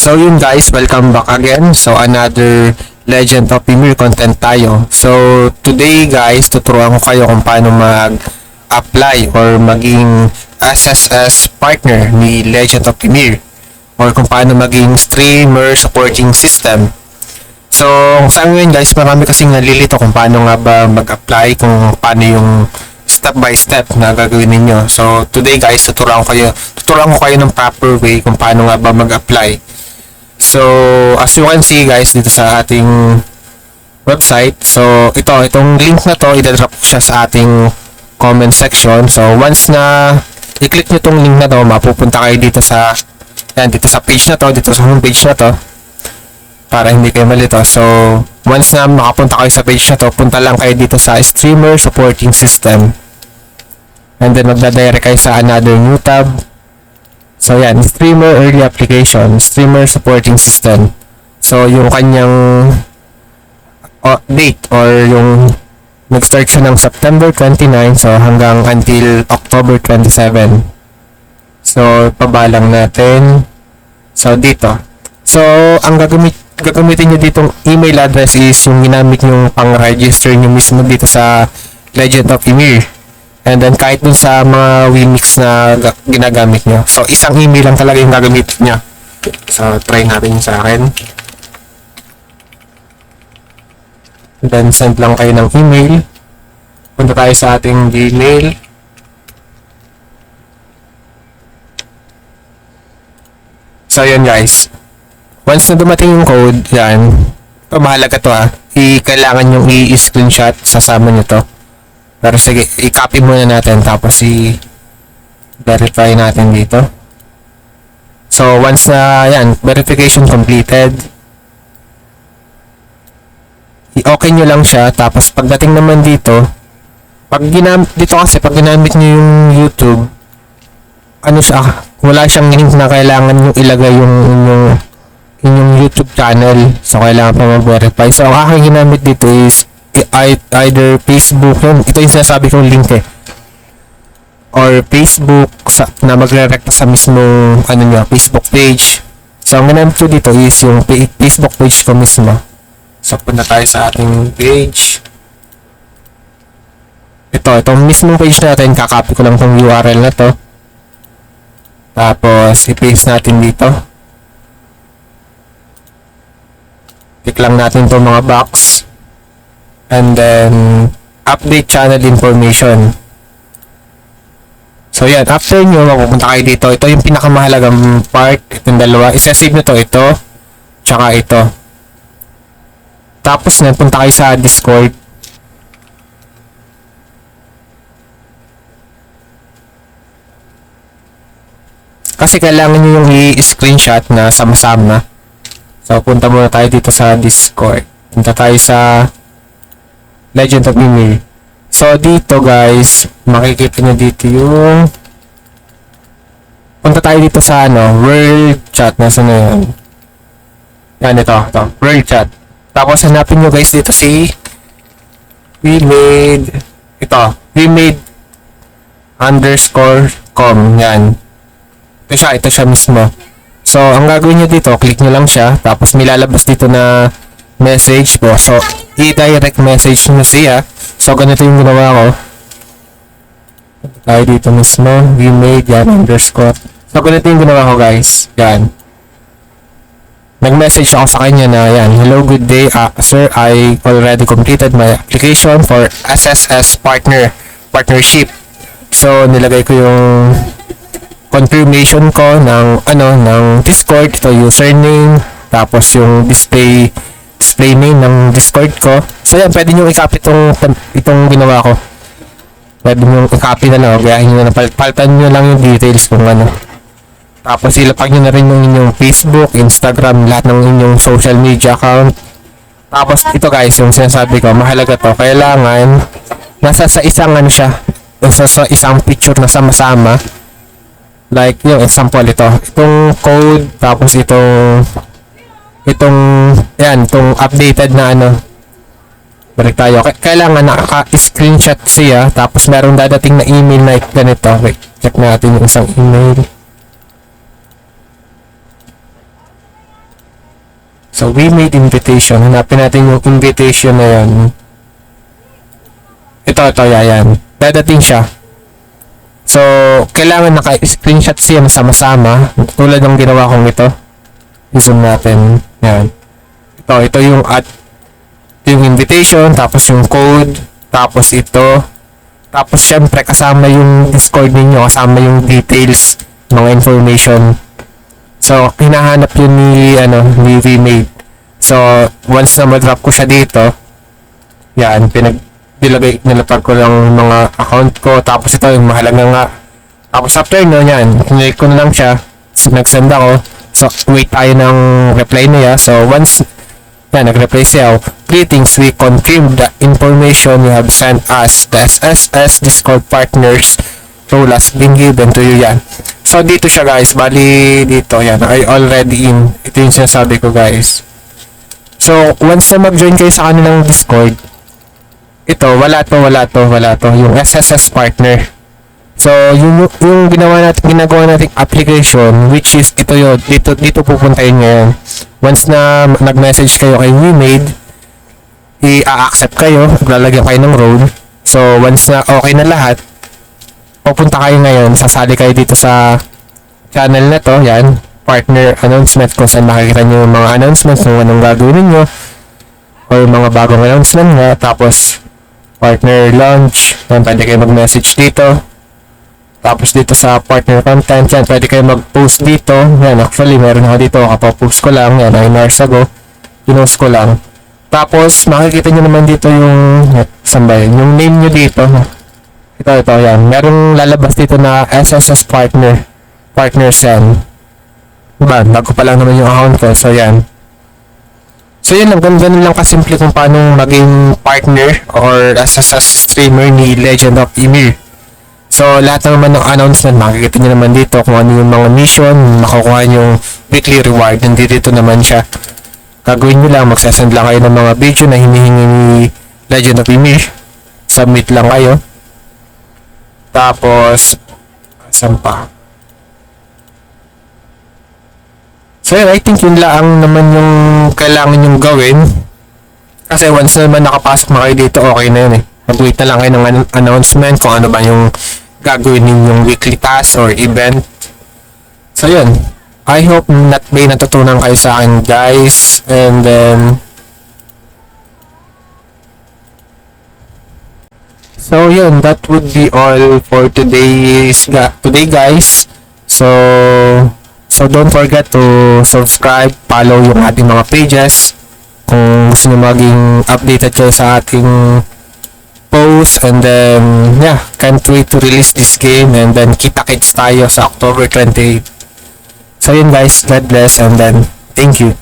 So yun guys, welcome back again. So another Legend of Ymir content tayo. So today guys, tuturuan ko kayo kung paano mag-apply or maging SSS partner ni Legend of Ymir or kung paano maging streamer supporting system. So sa ngayon guys, marami kasing nalilito kung paano nga ba mag-apply, kung paano yung step by step na gagawin ninyo. So today guys, tuturuan ko kayo ng proper way kung paano nga ba mag-apply. So, as you can see guys, dito sa ating website, so itong link na to, idadrop siya sa ating comment section. So, once na i-click nyo tong link na to, mapupunta kayo dito sa page na to, dito sa homepage na to, para hindi kayo malito. So, once na makapunta kayo sa page na to, punta lang kayo dito sa Streamer Supporting System. And then, magdadirect kayo sa another new tab. So yan, Streamer Early Application, Streamer Supporting System. So yung kanyang date or yung nag-start siya ng September 29, so hanggang until October 27. So pabalang natin. So dito. So ang gagamitin nyo ditong email address is yung ginamit nyo pang-register nyo mismo dito sa Legend of Ymir. And then kahit dun sa mga Wimix na ginagamit nyo. So isang email lang talaga yung gagamitin nyo. So try natin yung sa akin. Then send lang kayo ng email. Punta tayo sa ating Gmail. So yun guys. Once na dumating yung code, yan. Ito mahalaga to ha. Kailangan yung i-screenshot. Sasama nyo to. Pero sige, i-copy muna natin tapos i-verify natin dito. So, once na yan, verification completed, i-okay nyo lang siya. Tapos, pagdating naman dito, dito kasi, pag ginamit nyo yung YouTube, wala siyang link na kailangan nyo ilagay yung inyong YouTube channel. So, kailangan pa mag-verify. So, ang aking ginamit dito is either Facebook, ito yung sinasabi kong link or Facebook na magre-direct sa mismong Facebook page. So ang ginamit ko dito is yung Facebook page ko mismo. So punta tayo sa ating page. Itong mismong page natin, kakopy ko lang tong URL na to, tapos i-paste natin dito. Click lang natin itong mga box. And then, update channel information. So, yan. After nyo, mapupunta kayo dito. Ito yung pinakamahalagang part. Itong dalawa. Isa-save nyo to. Ito. Tsaka ito. Tapos, punta kayo sa Discord. Kasi kailangan nyo yung i-screenshot na sama-sama. So, punta muna tayo dito sa Discord. Punta tayo sa Legend of Ymir. So, dito guys, makikita nyo dito yung punta tayo dito sa world chat. Nasaan na yun? Yan, ito. World chat. Tapos, hanapin nyo guys dito si wemade_com. Yan. Ito siya mismo. So, ang gagawin nyo dito, click nyo lang siya. Tapos, may lalabas dito na message po. So, i-direct message nyo siya. So, ganito yung ginawa ko. Tayo dito mismo. Wemade, yan, _. So, ganito yung ginawa ko, guys. Yan. Nag-message ako sa kanya na, yan, hello, good day. Sir, I already completed my application for SSS partnership. So, nilagay ko yung confirmation ko ng Discord. Ito, username. Tapos, yung display name ng Discord ko. So yan, pwede nyo i-copy itong ginawa ko. Pwede nyo i-copy na lang, gayahin nyo na, palitan nyo lang yung details kung ano. Tapos ilapag nyo na rin yung inyong Facebook, Instagram, lahat ng inyong social media account. Tapos ito guys, yung sinasabi ko, mahalaga to, kailangan nasa sa isang sa isang picture na sama-sama. Like yung example itong code, tapos itong updated na balik tayo. Kailangan nakaka-screenshot siya, tapos merong dadating na email na ganito. Wait, check natin yung isang email. So, we made invitation. Hanapin natin yung invitation na yun. Ito, yan. Dadating siya. So, kailangan naka-screenshot siya na sama-sama. Tulad ng ginawa kong ito. I-zoom natin. Yan. Ito yung invitation, tapos yung code, tapos ito. Tapos, syempre, kasama yung Discord ninyo, kasama yung details, mga information. So, hinahanap yun ni Remade. So, once na ma-drop ko siya dito, yan, nilapag ko lang mga account ko, tapos ito yung mahalaga nga. Tapos after no, yan, hinilike ko na lang siya, nag-send ako. So, wait tayo ng reply niya. So, once, yan, nag-reply siya, greetings, we confirm the information you have sent us. The SSS Discord partners role has been given to you, yan. So, dito siya guys. Bali, dito. Yan. I already in. Ito yung sinasabi ko guys. So, once na mag-join kayo sa kanilang Discord, ito, wala to. Yung SSS partner. So, yung ginagawa nating application, which is, ito yun. Dito pupuntahin ngayon. Once na nag-message kayo kay WeMade, i-accept kayo. Maglalagyan kayo ng role. So, once na okay na lahat, pupunta kayo ngayon, sasali kayo dito sa channel na to, yan, partner announcement, kung saan makikita nyo yung mga announcements kung anong gagawin ninyo or mga bagong announcement nga. Tapos partner launch, yan, pwede kayo mag-message dito. Tapos dito sa partner content, yan, pwede kayo mag-post dito. Yan, actually meron ako dito, kapopost ko lang, yan, 9 hours ago, pinost ko lang. Tapos makikita nyo naman dito yung saan ba yun? Yung name nyo dito. Ito, yan. Merong lalabas dito na SSS partners yan. Diba? Bago pa lang naman yung account ko. So, yan. So, yan lang. Ganun lang kasimple kung paano maging partner or SSS streamer ni Legend of Ymir. So, lahat naman ng announcement, makikita nyo naman dito kung ano yung mga mission, makukuha yung weekly reward. Nandito naman siya. Gagawin nyo lang, magsasend lang kayo ng mga video na hinihingi ni Legend of Ymir. Submit lang kayo. Tapos, saan pa? So, yun, I think yun lang naman yung kailangan yung gawin. Kasi once naman nakapasok na kayo dito, okay na yun eh. Mag-wait na lang kayo ng announcement kung ano ba yung gagawin ninyong weekly task or event. So, yun. I hope may natutunan kayo sa akin, guys. And then, so yun, that would be all for today guys. So don't forget to subscribe, follow yung ating mga pages kung gusto nyo maging updated kayo sa ating post. And then yeah, can't wait to release this game, and then kita-kits tayo sa October 28. So yun guys, God bless, and then thank you.